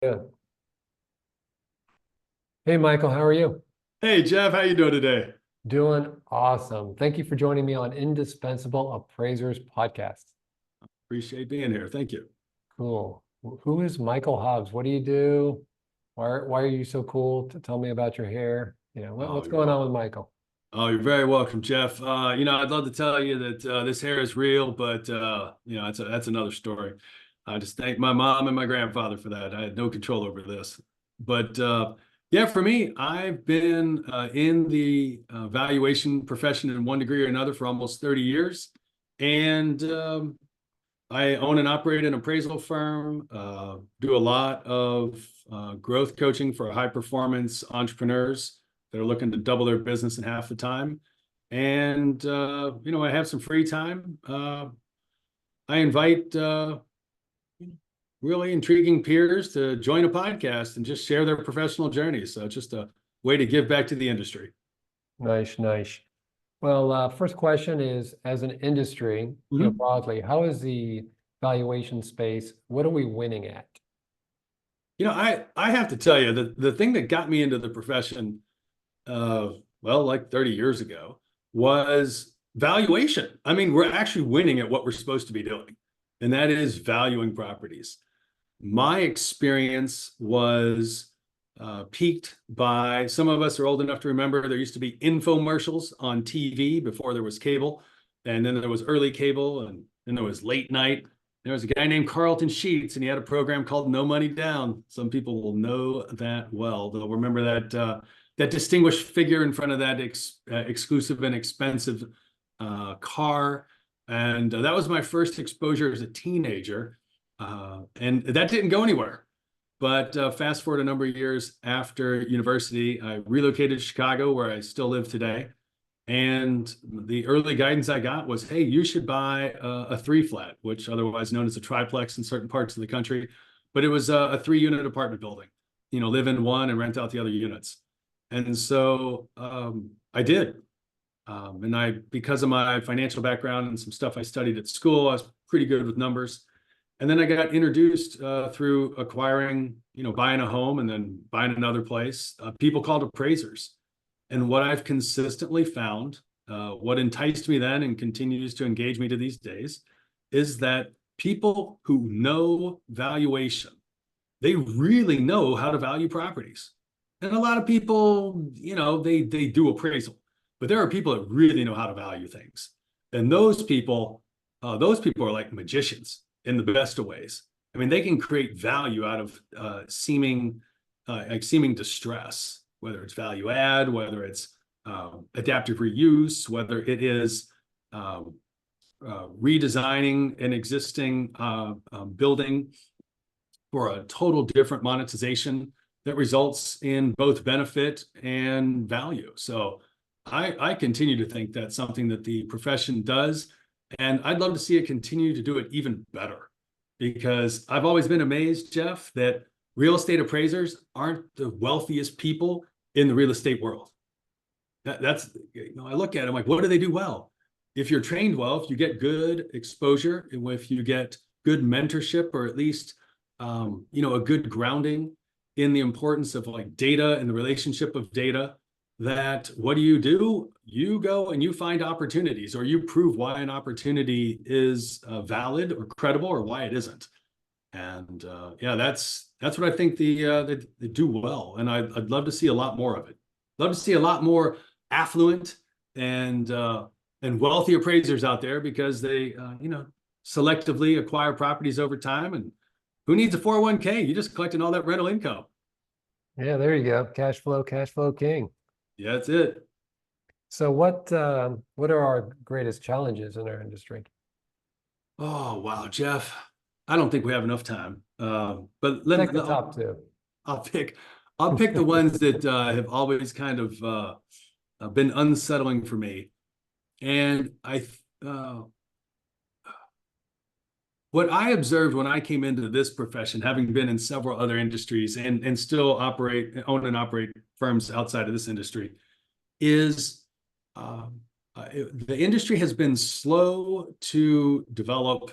Good. Hey, Michael, how are you? Hey Jeff, how you doing today? Doing awesome. Thank you for joining me on Indispensable Appraisers podcast. Appreciate being here. Thank you. Cool. Who is Michael Hobbs? What do you do? Why are you so cool? Tell me about your hair. Oh, What's you're going on welcome. with Michael? Oh, you're very welcome, Jeff. I'd love to tell you that this hair is real, but that's another story. I just thank my mom and my grandfather for that. I had no control over this. But yeah, for me, I've been in the valuation profession in one degree or another for almost 30 years. And I own and operate an appraisal firm, do a lot of growth coaching for high performance entrepreneurs that are looking to double their business in half the time. And, I have some free time. I invite really intriguing peers to join a podcast and just share their professional journeys. So it's just a way to give back to the industry. Nice, nice. Well, first question is, as an industry, Mhm. broadly, how is the valuation space? What are we winning at? I have to tell you that the thing that got me into the profession like 30 years ago, was valuation. I mean, we're actually winning at what we're supposed to be doing, and that is valuing properties. My experience was peaked by some of us are old enough to remember there used to be infomercials on TV before there was cable, and then there was early cable, and then there was late night. There was a guy named Carlton Sheets, and he had a program called No Money Down. Some people will know that well. They'll remember that distinguished figure in front of that exclusive and expensive car. And that was my first exposure as a teenager. And that didn't go anywhere. But fast forward a number of years after university, I relocated to Chicago, where I still live today. And the early guidance I got was, hey, you should buy a three flat, which otherwise known as a triplex in certain parts of the country. But it was a 3 unit apartment building, live in one and rent out the other units. And so I did. Because of my financial background and some stuff I studied at school, I was pretty good with numbers. And then I got introduced through acquiring, buying a home and then buying another place, people called appraisers. And what I've consistently found, what enticed me then and continues to engage me to these days, is that people who know valuation, they really know how to value properties. And a lot of people, they do appraisal, but there are people that really know how to value things. And those people are like magicians in the best of ways. I mean, they can create value out of seeming distress, whether it's value add, whether it's adaptive reuse, whether it is redesigning an existing building for a total different monetization that results in both benefit and value. So I continue to think that's something that the profession does, and I'd love to see it continue to do it even better, because I've always been amazed, Jeff, that real estate appraisers aren't the wealthiest people in the real estate world. I look at it, I'm like, what do they do well? If you're trained well, if you get good exposure, and if you get good mentorship, or at least a good grounding in the importance of like data and the relationship of data, that what do? You go and you find opportunities, or you prove why an opportunity is valid or credible, or why it isn't. And yeah, that's what I think they do well, and I'd love to see a lot more of it. Love to see a lot more affluent and wealthy appraisers out there, because they selectively acquire properties over time. And who needs a 401k? You're just collecting all that rental income. Yeah, there you go. Cash flow king. Yeah, that's it. So what are our greatest challenges in our industry? Oh wow, Jeff, I don't think we have enough time. But let Take me. the top two. I'll pick. I'll pick the ones that have always kind of been unsettling for me. And uh, what I observed when I came into this profession, having been in several other industries and still own and operate firms outside of this industry, is the industry has been slow to develop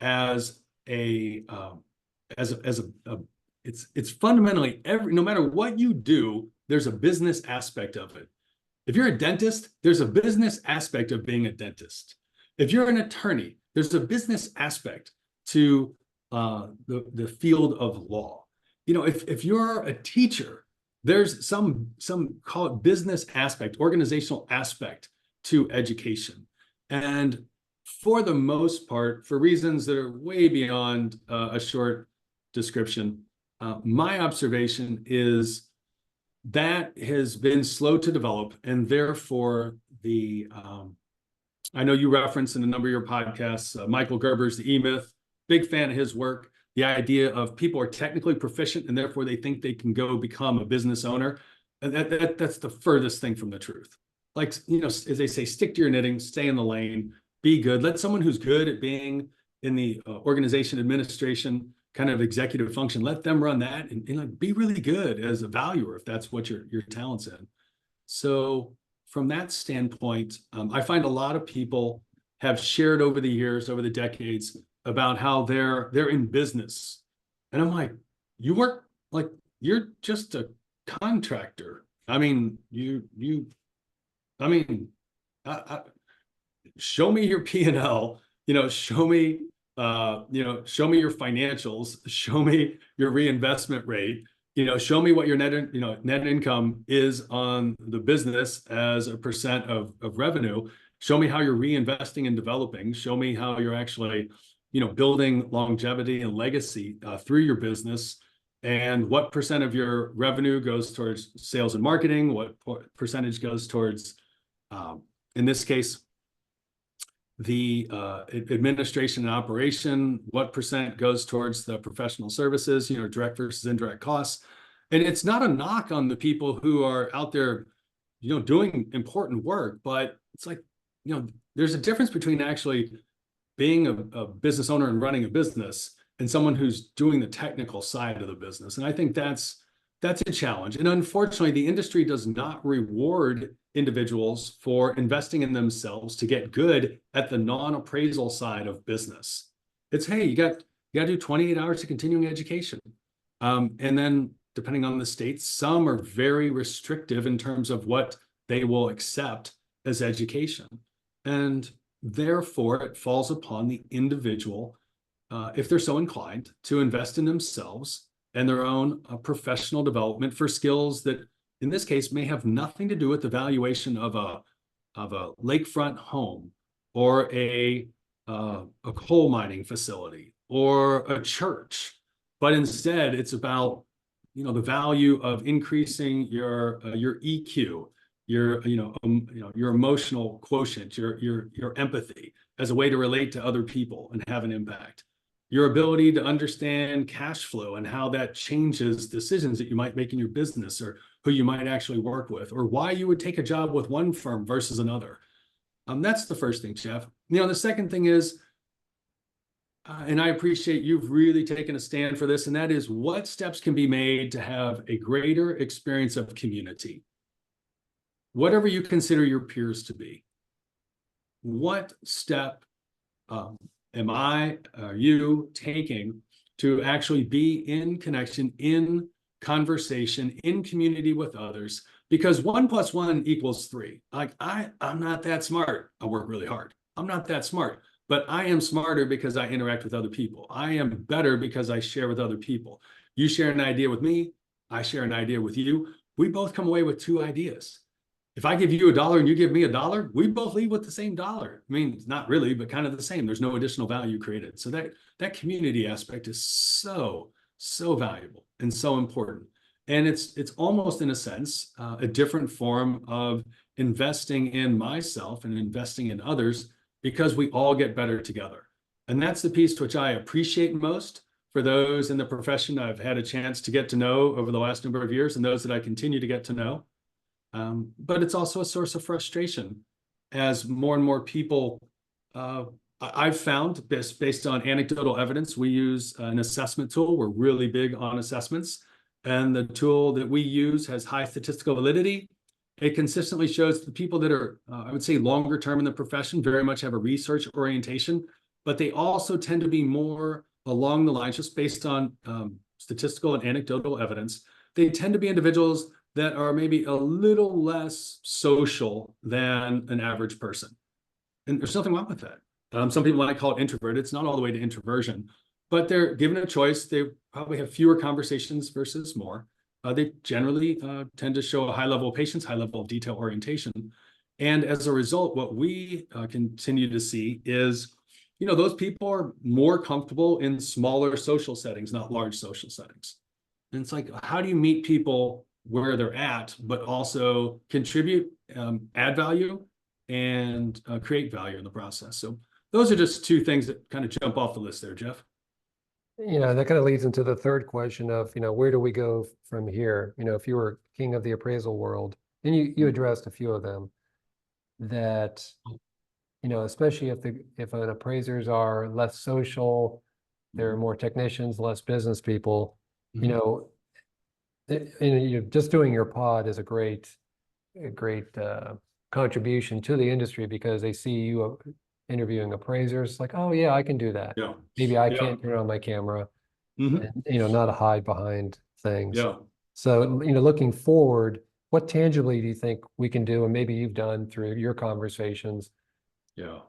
as a it's fundamentally no matter what you do, there's a business aspect of it. If you're a dentist, there's a business aspect of being a dentist. If you're an attorney, there's a business aspect to the field of law. If you're a teacher, there's some call it business aspect, organizational aspect to education. And for the most part, for reasons that are way beyond a short description, my observation is that has been slow to develop, and therefore I know you referenced in a number of your podcasts, Michael Gerber's The E-Myth, big fan of his work. The idea of people are technically proficient and therefore they think they can go become a business owner. And that's the furthest thing from the truth. Like, as they say, stick to your knitting, stay in the lane, be good. Let someone who's good at being in the organization administration kind of executive function, let them run that and like be really good as a valuer if that's what your talent's in. So from that standpoint, I find a lot of people have shared over the years, over the decades, about how they're in business. And I'm like, you're just a contractor. I mean, show me your P&L, show me your financials, show me your reinvestment rate, show me what your net income is on the business as a percent of revenue. Show me how you're reinvesting and developing. Show me how you're actually, building longevity and legacy through your business, and what percent of your revenue goes towards sales and marketing, what percentage goes towards, in this case, the administration and operation, what percent goes towards the professional services, direct versus indirect costs. And it's not a knock on the people who are out there, doing important work, but it's like, there's a difference between actually being a business owner and running a business and someone who's doing the technical side of the business. And I think that's a challenge. And unfortunately, the industry does not reward individuals for investing in themselves to get good at the non-appraisal side of business. It's, hey, you got to do 28 hours of continuing education. And then depending on the states, some are very restrictive in terms of what they will accept as education. And therefore, it falls upon the individual, if they're so inclined, to invest in themselves and their own professional development for skills that, in this case, may have nothing to do with the valuation of a lakefront home or a coal mining facility or a church, but instead it's about the value of increasing your EQ, your emotional quotient, your empathy as a way to relate to other people and have an impact. Your ability to understand cash flow and how that changes decisions that you might make in your business, or who you might actually work with, or why you would take a job with one firm versus another. That's the first thing, Jeff. The second thing is, and I appreciate you've really taken a stand for this, and that is what steps can be made to have a greater experience of community. Whatever you consider your peers to be, what step am I, you taking to actually be in connection, in conversation, in community with others? Because 1 + 1 = 3. Like I'm not that smart. I work really hard. I'm not that smart, but I am smarter because I interact with other people. I am better because I share with other people. You share an idea with me. I share an idea with you. We both come away with 2 ideas. If I give you $1 and you give me $1, we both leave with the same dollar. I mean, not really, but kind of the same. There's no additional value created. So that community aspect is so valuable and so important. And it's almost, in a sense, a different form of investing in myself and investing in others, because we all get better together. And that's the piece which I appreciate most for those in the profession I've had a chance to get to know over the last number of years, and those that I continue to get to know. But it's also a source of frustration as more and more people, I've found, based on anecdotal evidence, we use an assessment tool. We're really big on assessments. And the tool that we use has high statistical validity. It consistently shows the people that are, I would say, longer term in the profession very much have a research orientation, but they also tend to be more along the lines, just based on statistical and anecdotal evidence, they tend to be individuals that are maybe a little less social than an average person. And there's nothing wrong with that. Some people might call it introverted. It's not all the way to introversion, but they're given a choice. They probably have fewer conversations versus more. They generally tend to show a high level of patience, high level of detail orientation. And as a result, what we continue to see is, those people are more comfortable in smaller social settings, not large social settings. And it's like, how do you meet people where they're at, but also contribute, add value, and create value in the process? So those are just two things that kind of jump off the list there, Jeff. That kind of leads into the third question of, where do we go from here? If you were king of the appraisal world, and you addressed a few of them, that, especially if an appraisers are less social, there are more technicians, less business people, just doing your pod is a great contribution to the industry, because they see you interviewing appraisers like, oh yeah, I can do that. Yeah. Maybe I can't turn on my camera, and, not hide behind things. Yeah. So, looking forward, what tangibly do you think we can do, and maybe you've done through your conversations? Yeah.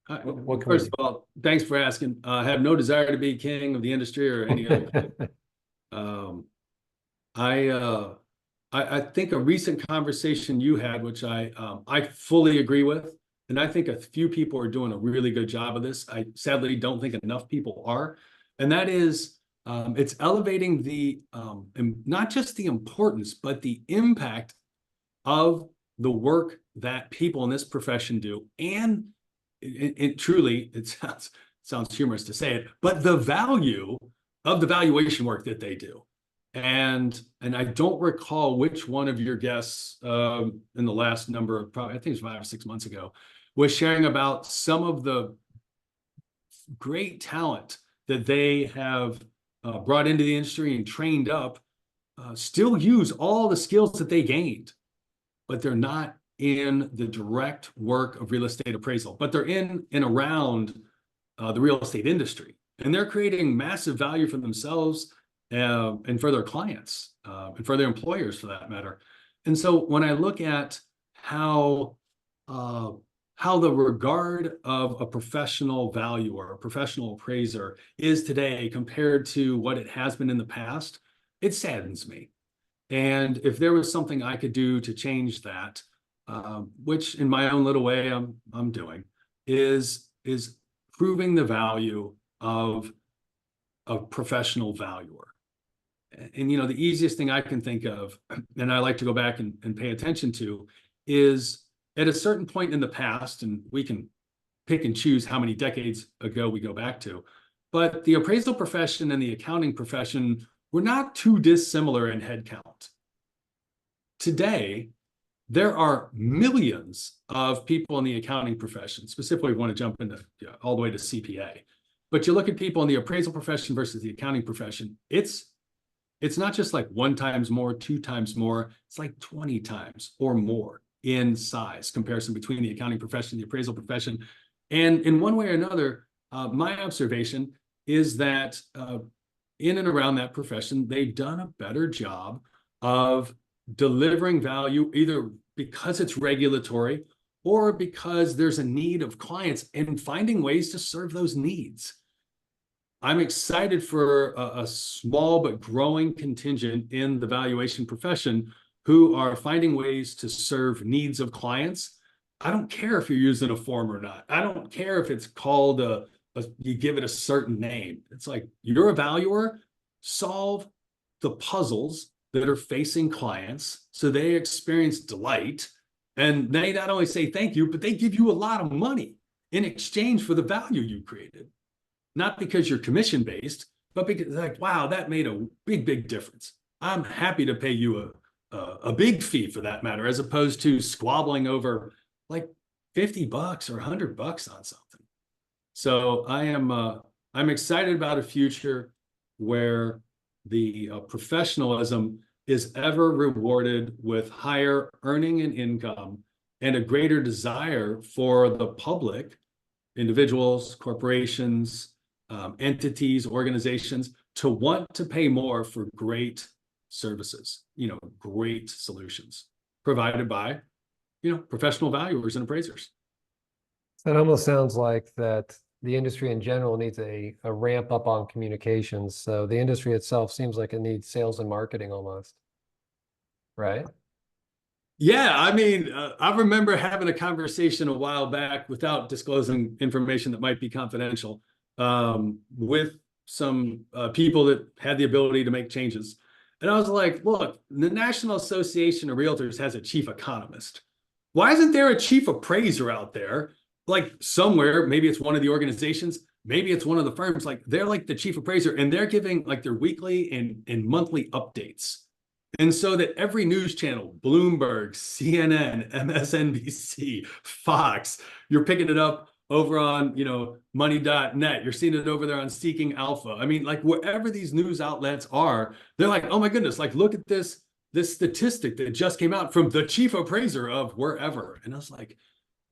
What can First of all, thanks for asking. I have no desire to be king of the industry or any other thing. I think a recent conversation you had, which I fully agree with, and I think a few people are doing a really good job of this. I sadly don't think enough people are, and that is, it's elevating the not just the importance, but the impact of the work that people in this profession do. And it truly, it sounds humorous to say it, but the value of the valuation work that they do. And I don't recall which one of your guests in the last number of, probably, I think it was 5 or 6 months ago, was sharing about some of the great talent that they have brought into the industry and trained up, still use all the skills that they gained, but they're not in the direct work of real estate appraisal, but they're in and around the real estate industry. And they're creating massive value for themselves and for their clients and for their employers, for that matter. And so when I look at how the regard of a professional valuer, a professional appraiser is today compared to what it has been in the past, it saddens me. And if there was something I could do to change that, which in my own little way I'm doing, is proving the value of a professional valuer. And the easiest thing I can think of, and I like to go back and pay attention to, is at a certain point in the past, and we can pick and choose how many decades ago we go back to, but the appraisal profession and the accounting profession were not too dissimilar in headcount. Today, there are millions of people in the accounting profession. Specifically, we want to jump into all the way to CPA. But you look at people in the appraisal profession versus the accounting profession, it's not just like 1 times more, 2 times more, it's like 20 times or more in size comparison between the accounting profession and the appraisal profession. And in one way or another, my observation is that in and around that profession, they've done a better job of delivering value, either because it's regulatory or because there's a need of clients and finding ways to serve those needs. I'm excited for a small but growing contingent in the valuation profession who are finding ways to serve needs of clients. I don't care if you're using a form or not. I don't care if it's called you give it a certain name. It's like, you're a valuer, solve the puzzles that are facing clients so they experience delight. And they not only say thank you, but they give you a lot of money in exchange for the value you created. Not because you're commission-based, but because like, wow, that made a big, big difference. I'm happy to pay you a big fee for that matter, as opposed to squabbling over like $50 or $100 on something. So I'm excited about a future where the professionalism is ever rewarded with higher earning and income and a greater desire for the public, individuals, corporations, entities, organizations, to want to pay more for great services, great solutions provided by, professional valuers and appraisers. It almost sounds like that the industry in general needs a ramp up on communications. So the industry itself seems like it needs sales and marketing almost, right? Yeah, I mean, I remember having a conversation a while back without disclosing information that might be confidential, with some people that had the ability to make changes. And I was like, look, the National Association of Realtors has a chief economist. Why isn't there a chief appraiser out there? Like somewhere, maybe it's one of the organizations, maybe it's one of the firms, like they're like the chief appraiser and they're giving like their weekly and monthly updates. And so that every news channel, Bloomberg, CNN, MSNBC, Fox, you're picking it up over on, money.net. You're seeing it over there on Seeking Alpha. I mean, like wherever these news outlets are, they're like, oh my goodness, like look at this statistic that just came out from the chief appraiser of wherever. And I was like,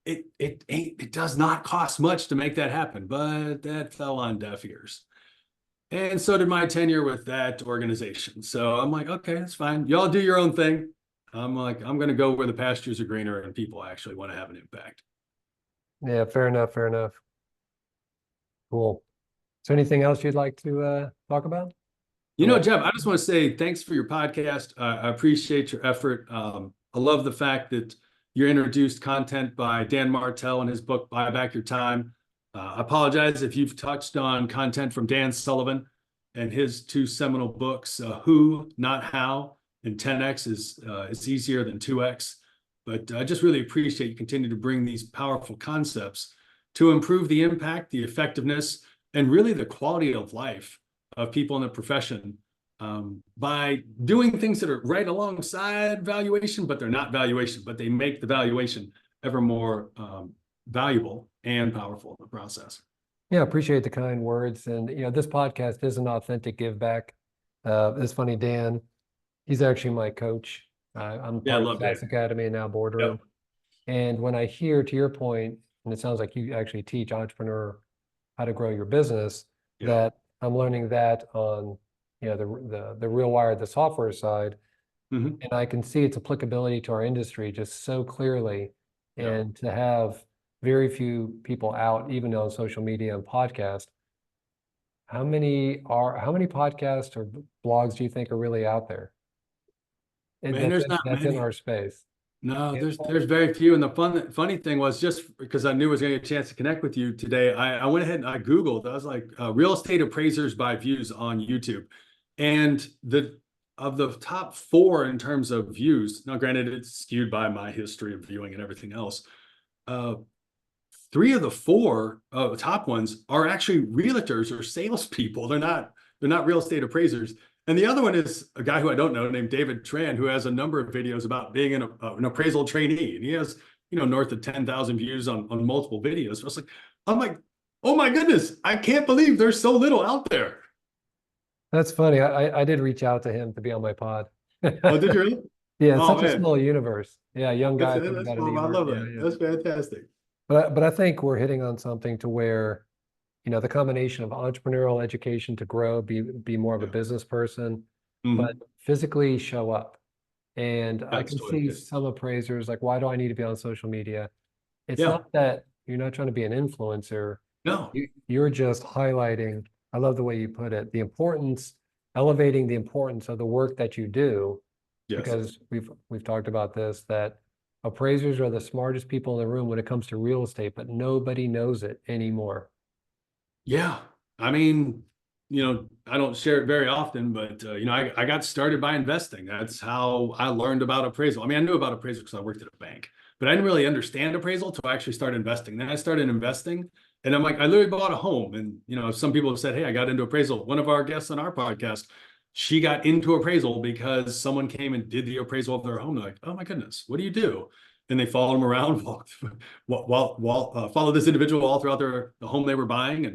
it does not cost much to make that happen, but that fell on deaf ears. And so did my tenure with that organization. So I'm like, okay, that's fine. Y'all do your own thing. I'm like, I'm going to go where the pastures are greener and people actually want to have an impact. Yeah, fair enough. Fair enough. Cool. Is there anything else you'd like to talk about? Jeff, I just want to say thanks for your podcast. I appreciate your effort. I love the fact that you introduced content by Dan Martell in his book, Buy Back Your Time. I apologize if you've touched on content from Dan Sullivan and his two seminal books, Who, Not How, and 10X is easier than 2X. But I just really appreciate you continue to bring these powerful concepts to improve the impact, the effectiveness, and really the quality of life of people in the profession by doing things that are right alongside valuation, but they're not valuation, but they make the valuation ever more valuable and powerful in the process. Yeah, appreciate the kind words. And, this podcast is an authentic give back. It's funny, Dan, he's actually my coach. I'm part of Tax Academy and now Boardroom. Yep. And when I hear, to your point, and it sounds like you actually teach entrepreneur how to grow your business, that I'm learning that on, the Realwired, the software side. Mm-hmm. And I can see its applicability to our industry just so clearly. And to have very few people out, even on social media and podcast. How many podcasts or blogs do you think are really out there? Man, there's not that's many in our space. No, there's very few. And the funny thing was, just because I knew I was going to get a chance to connect with you today, I went ahead and I Googled. I was like, real estate appraisers by views on YouTube. And of the top 4 in terms of views, now granted, it's skewed by my history of viewing and everything else. 3 of the 4 top ones are actually realtors or salespeople. They're not real estate appraisers. And the other one is a guy who I don't know named David Tran, who has a number of videos about being an appraisal trainee. And he has, north of 10,000 views on multiple videos. So I'm like, oh my goodness, I can't believe there's so little out there. That's funny. I did reach out to him to be on my pod. Oh, did you really? Yeah, it's such a small universe. Yeah, young guy. That's cool. I love that. Yeah. That's fantastic. But I think we're hitting on something to where, the combination of entrepreneurial education to grow, be more of a business person, but physically show up. And I can see some appraisers like, why do I need to be on social media? It's not that you're not trying to be an influencer. No, you're just highlighting, I love the way you put it, elevating the importance of the work that you do. Yes. Because we've talked about this, that appraisers are the smartest people in the room when it comes to real estate, but nobody knows it anymore. Yeah. I mean, I don't share it very often, but, I got started by investing. That's how I learned about appraisal. I mean, I knew about appraisal because I worked at a bank, but I didn't really understand appraisal until I actually started investing. Then I started investing and I'm like, I literally bought a home. And, some people have said, hey, I got into appraisal. One of our guests on our podcast, she got into appraisal because someone came and did the appraisal of their home. They're like, oh my goodness, what do you do? And they followed them around, followed this individual all throughout the home they were buying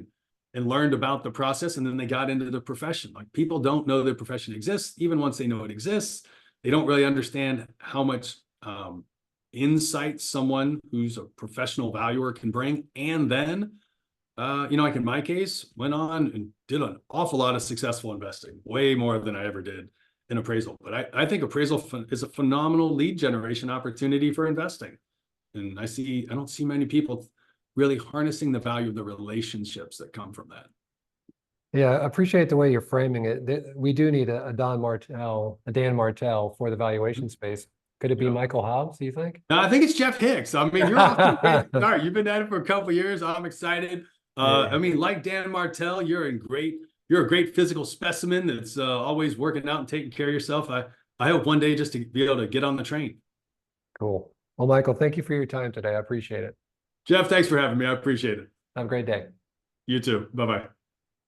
and learned about the process. And then they got into the profession. Like, people don't know the profession exists. Even once they know it exists, they don't really understand how much insight someone who's a professional valuer can bring. And then Like in my case, went on and did an awful lot of successful investing, way more than I ever did in appraisal. But I think appraisal is a phenomenal lead generation opportunity for investing. And I don't see many people really harnessing the value of the relationships that come from that. Yeah, I appreciate the way you're framing it. We do need a Dan Martell for the valuation space. Could it be Michael Hobbs, do you think? No, I think it's Jeff Hicks. I mean, you're off to a great start. You've been at it for a couple of years. I'm excited. I mean, like Dan Martell, you're a great physical specimen that's always working out and taking care of yourself. I hope one day just to be able to get on the train. Cool. Well, Michael, thank you for your time today. I appreciate it. Jeff, thanks for having me. I appreciate it. Have a great day. You too. Bye-bye.